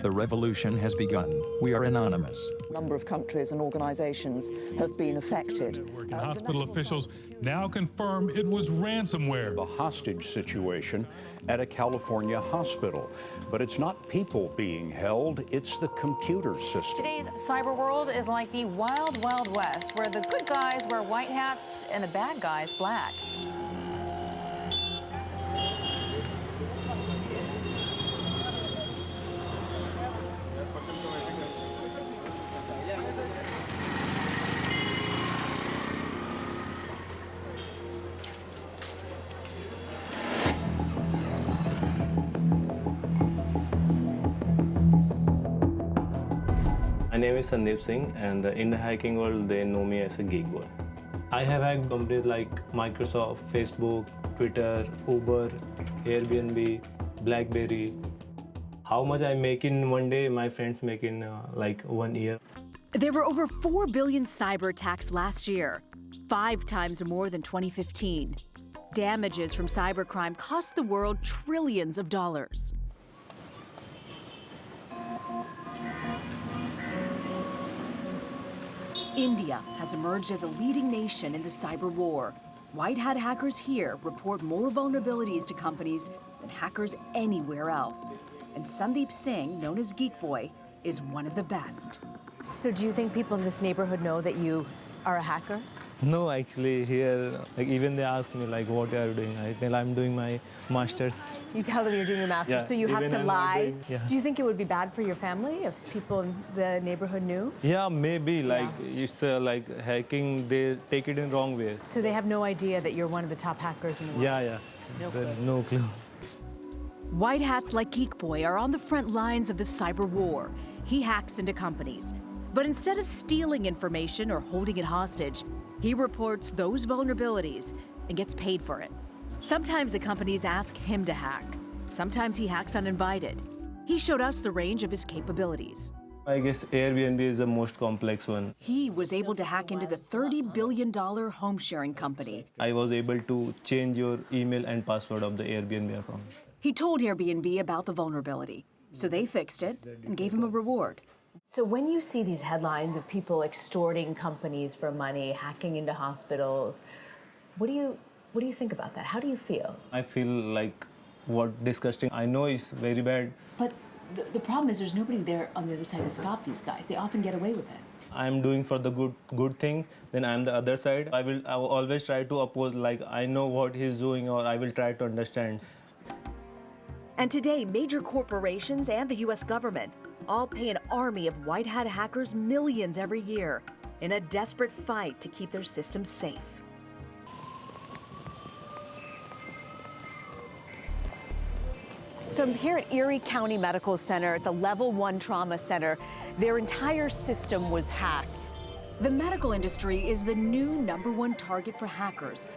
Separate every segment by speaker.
Speaker 1: The revolution has begun. We are anonymous.
Speaker 2: A number of countries and organizations have been affected.
Speaker 3: Hospital officials now confirm it was ransomware.
Speaker 4: The hostage situation at a California hospital. But it's not people being held, it's the computer system.
Speaker 5: Today's cyber world is like the wild, wild west, where the good guys wear white hats and the bad guys black.
Speaker 6: My name is Sandeep Singh, and in the hacking world, they know me as a geek boy. I have hacked companies like Microsoft, Facebook, Twitter, Uber, Airbnb, BlackBerry. How much I make in one day, my friends make in like 1 year.
Speaker 7: There were over 4 billion cyber attacks last year, 5 times more than 2015. Damages from cybercrime cost the world trillions of dollars. India has emerged as a leading nation in the cyber war. White hat hackers here report more vulnerabilities to companies than hackers anywhere else. And Sandeep Singh, known as Geek Boy, is one of the best.
Speaker 8: So do you think people in this neighborhood know that you are a hacker?
Speaker 6: No, actually, here, like even they ask me, like, what are you doing? I tell I'm doing my master's.
Speaker 8: You tell them you're doing your master's,
Speaker 6: Yeah,
Speaker 8: so you have
Speaker 6: even
Speaker 8: to
Speaker 6: I'm not
Speaker 8: lie.
Speaker 6: doing- yeah.
Speaker 8: Do you think it would be bad for your family if people in the neighborhood knew?
Speaker 6: Yeah, maybe, like, it's like hacking, they take it in wrong way.
Speaker 8: So they have no idea that you're one of the top hackers in the world?
Speaker 6: Yeah. No clue.
Speaker 7: White hats like Geek Boy are on the front lines of the cyber war. He hacks into companies. But instead of stealing information or holding it hostage, he reports those vulnerabilities and gets paid for it. Sometimes the companies ask him to hack. Sometimes he hacks uninvited. He showed us the range of his capabilities.
Speaker 6: I guess Airbnb is the most complex one.
Speaker 7: He was able to hack into the $30 billion home sharing company.
Speaker 6: I was able to change your email and password of the Airbnb account.
Speaker 7: He told Airbnb about the vulnerability, so they fixed it and gave him a reward.
Speaker 8: So when you see these headlines of people extorting companies for money, hacking into hospitals, what do you think about that? How do you feel?
Speaker 6: I feel like what disgusting. I know it's very bad.
Speaker 7: But the problem is there's nobody there on the other side to stop these guys. They often get away with it.
Speaker 6: I'm doing for the good thing, then I'm the other side. I will always try to oppose, like I know what he's doing, or I will try to understand.
Speaker 7: And today, major corporations and the U.S. government all pay an army of white hat hackers millions every year in a desperate fight to keep their systems safe.
Speaker 8: So I'm here at Erie County Medical Center. It's a level 1 trauma center. Their entire system was hacked.
Speaker 7: The medical industry is the new #1 target for hackers.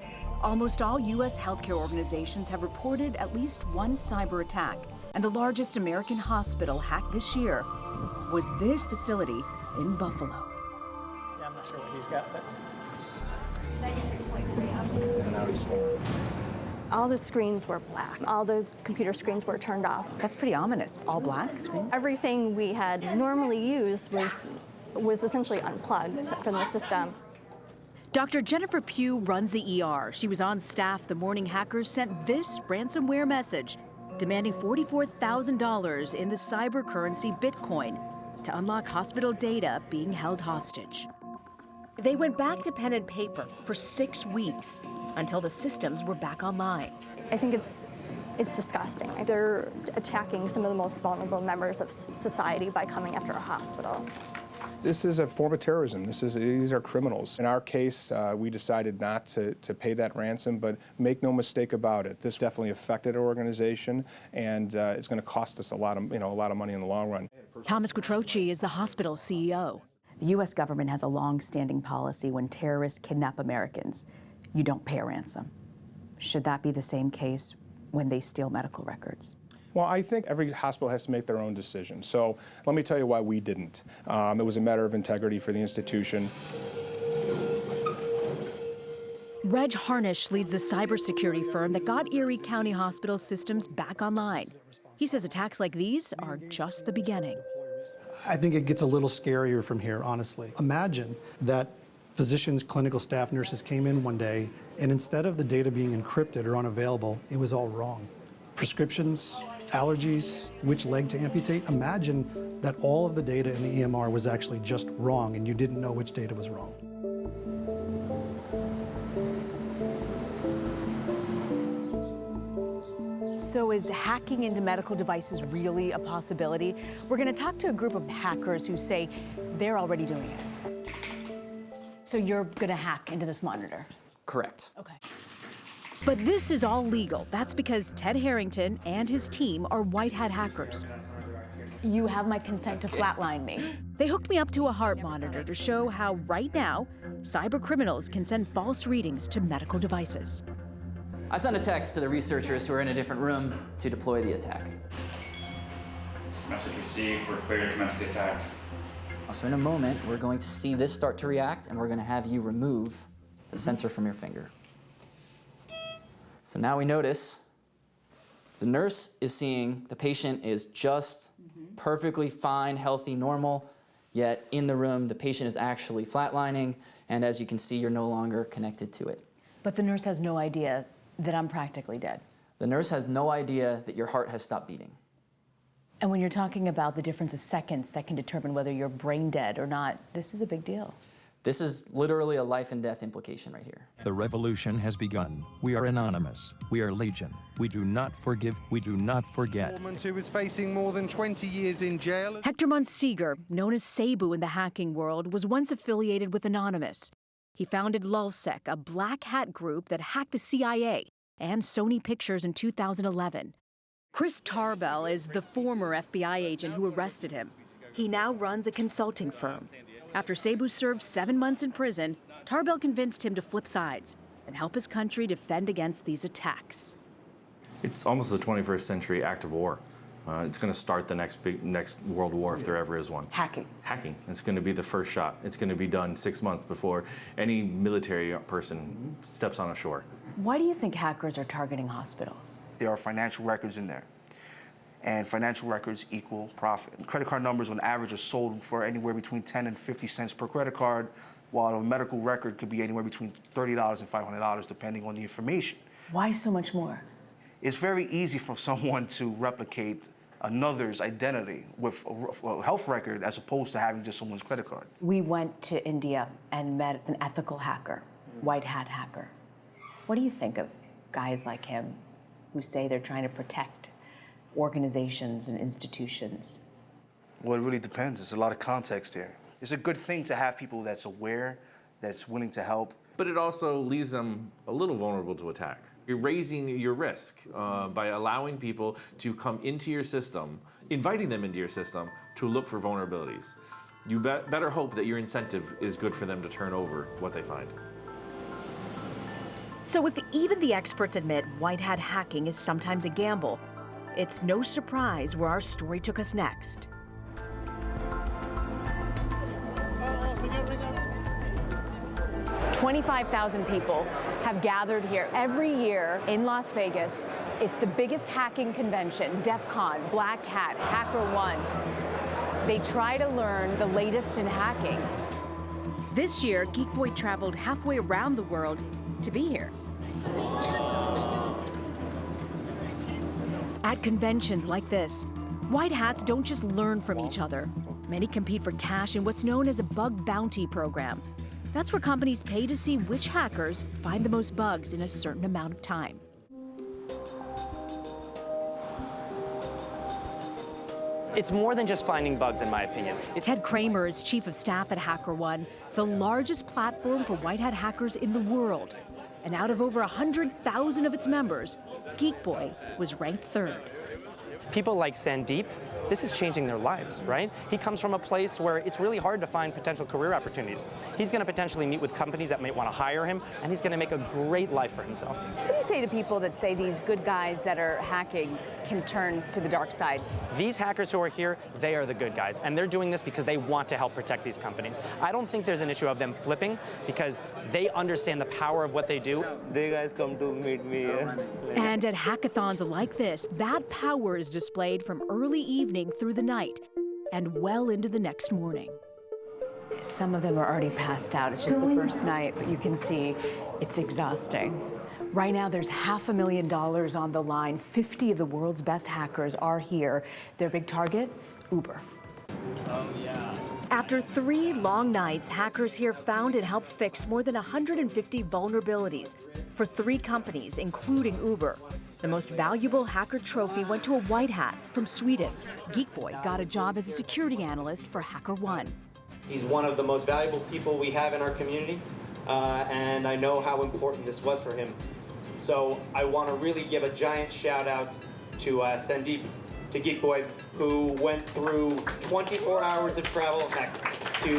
Speaker 7: Almost all U.S. healthcare organizations have reported at least one cyber attack. And the largest American hospital hacked this year was this facility in Buffalo.
Speaker 9: Yeah, I'm not sure what he's got, but
Speaker 10: 96.3. And now he's slow.
Speaker 11: All the screens were black. All the computer screens were turned off.
Speaker 8: That's pretty ominous. All black screens?
Speaker 11: Everything we had normally used was essentially unplugged from the system.
Speaker 7: Dr. Jennifer Pugh runs the ER. She was on staff the morning hackers sent this ransomware message, demanding $44,000 in the cyber currency Bitcoin to unlock hospital data being held hostage. They went back to pen and paper for 6 weeks until the systems were back online.
Speaker 11: I think it's disgusting. They're attacking some of the most vulnerable members of society by coming after a hospital.
Speaker 10: This is a form of terrorism. These are criminals. In our case, we decided not to pay that ransom, but make no mistake about it. This definitely affected our organization, and it's going to cost us a lot of money in the long run.
Speaker 7: Thomas Quattrochi is the hospital CEO.
Speaker 8: The U.S. government has a long-standing policy when terrorists kidnap Americans. You don't pay a ransom. Should that be the same case when they steal medical records?
Speaker 10: Well, I think every hospital has to make their own decision. So let me tell you why we didn't. It was a matter of integrity for the institution.
Speaker 7: Reg Harnish leads the cybersecurity firm that got Erie County Hospital systems back online. He says attacks like these are just the beginning.
Speaker 12: I think it gets a little scarier from here, honestly. Imagine that physicians, clinical staff, nurses came in one day, and instead of the data being encrypted or unavailable, it was all wrong. Prescriptions, allergies, which leg to amputate. Imagine that all of the data in the EMR was actually just wrong, and you didn't know which data was wrong.
Speaker 8: So is hacking into medical devices really a possibility? We're going to talk to a group of hackers who say they're already doing it. So you're going to hack into this monitor?
Speaker 13: Correct.
Speaker 8: Okay.
Speaker 7: But this is all legal. That's because Ted Harrington and his team are white hat hackers.
Speaker 8: You have my consent to flatline me.
Speaker 7: They hooked me up to a heart monitor to show how right now, cyber criminals can send false readings to medical devices.
Speaker 13: I sent a text to the researchers who are in a different room to deploy the attack.
Speaker 14: Message received, we're clear to commence the attack.
Speaker 13: So in a moment, we're going to see this start to react, and we're going to have you remove the sensor from your finger. So now we notice the nurse is seeing the patient is just perfectly fine, healthy, normal, yet in the room, the patient is actually flatlining, and as you can see, you're no longer connected to it.
Speaker 8: But the nurse has no idea that I'm practically dead.
Speaker 13: The nurse has no idea that your heart has stopped beating.
Speaker 8: And when you're talking about the difference of seconds that can determine whether you're brain dead or not, this is a big deal.
Speaker 13: This is literally a life and death implication right here.
Speaker 1: The revolution has begun. We are anonymous. We are legion. We do not forgive. We do not forget.
Speaker 15: Woman who was facing more than 20 years in jail.
Speaker 7: Hector Monsegur, known as Cebu in the hacking world, was once affiliated with Anonymous. He founded LulzSec, a black hat group that hacked the CIA and Sony Pictures in 2011. Chris Tarbell is the former FBI agent who arrested him. He now runs a consulting firm. After Cebu served 7 months in prison, Tarbell convinced him to flip sides and help his country defend against these attacks.
Speaker 16: It's almost the 21st century act of war. It's going to start the next world war if there ever is one.
Speaker 8: Hacking.
Speaker 16: Hacking. It's going to be the first shot. It's going to be done 6 months before any military person steps on a shore.
Speaker 8: Why do you think hackers are targeting hospitals?
Speaker 17: There are financial records in there, and financial records equal profit. Credit card numbers on average are sold for anywhere between 10 and 50 cents per credit card, while a medical record could be anywhere between $30 and $500 depending on the information.
Speaker 8: Why so much more?
Speaker 17: It's very easy for someone to replicate another's identity with a health record as opposed to having just someone's credit card.
Speaker 8: We went to India and met an ethical hacker, white hat hacker. What do you think of guys like him who say they're trying to protect organizations and institutions?
Speaker 17: Well, it really depends. There's a lot of context here. It's a good thing to have people that's aware, that's willing to help.
Speaker 16: But it also leaves them a little vulnerable to attack. You're raising your risk by allowing people to come into your system, inviting them into your system to look for vulnerabilities. You better hope that your incentive is good for them to turn over what they find.
Speaker 7: So if even the experts admit white hat hacking is sometimes a gamble, it's no surprise where our story took us next.
Speaker 18: $25,000 people have gathered here every year in Las Vegas. It's the biggest hacking convention, DEF CON, Black Hat, HackerOne. They try to learn the latest in hacking.
Speaker 7: This year, Geek Boy traveled halfway around the world to be here. At conventions like this, white hats don't just learn from each other. Many compete for cash in what's known as a bug bounty program. That's where companies pay to see which hackers find the most bugs in a certain amount of time.
Speaker 9: It's more than just finding bugs, in my opinion.
Speaker 7: Ted Kramer is chief of staff at HackerOne, the largest platform for white hat hackers in the world. And out of over 100,000 of its members, Geek Boy was ranked third.
Speaker 9: People like Sandeep, this is changing their lives, right? He comes from a place where it's really hard to find potential career opportunities. He's going to potentially meet with companies that might want to hire him, and he's going to make a great life for himself.
Speaker 18: What do you say to people that say these good guys that are hacking can turn to the dark side?
Speaker 9: These hackers who are here, they are the good guys, and they're doing this because they want to help protect these companies. I don't think there's an issue of them flipping because they understand the power of what they do.
Speaker 6: They guys come to meet me.
Speaker 7: And at hackathons like this, that power is displayed from early evening through the night and well into the next morning.
Speaker 8: Some of them are already passed out. It's just the first night, but you can see it's exhausting. Right now, there's $500,000 on the line. 50 of the world's best hackers are here. Their big target, Uber.
Speaker 7: After 3 long nights, hackers here found and helped fix more than 150 vulnerabilities for 3 companies, including Uber. The most valuable hacker trophy went to a white hat from Sweden. Geek Boy got a job as a security analyst for HackerOne.
Speaker 19: He's one of the most valuable people we have in our community, and I know how important this was for him. So I want to really give a giant shout out to Sandeep, to Geek Boy, who went through 24 hours of travel heck to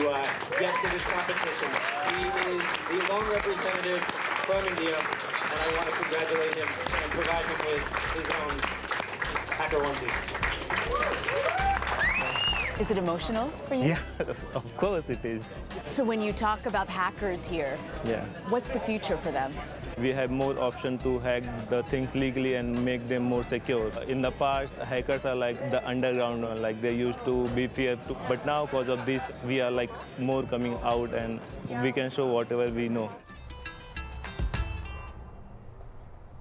Speaker 19: get to this competition. He is the lone representative from India, and I want to congratulate him and provide him with his own HackerOne team.
Speaker 8: Is it emotional for you?
Speaker 6: Yeah, of course it is.
Speaker 8: So when you talk about hackers here,
Speaker 6: Yeah.
Speaker 8: what's the future for them?
Speaker 6: We have more option to hack the things legally and make them more secure. In the past, hackers are like the underground one, like they used to be feared. But now, because of this, we are like more coming out and we can show whatever we know.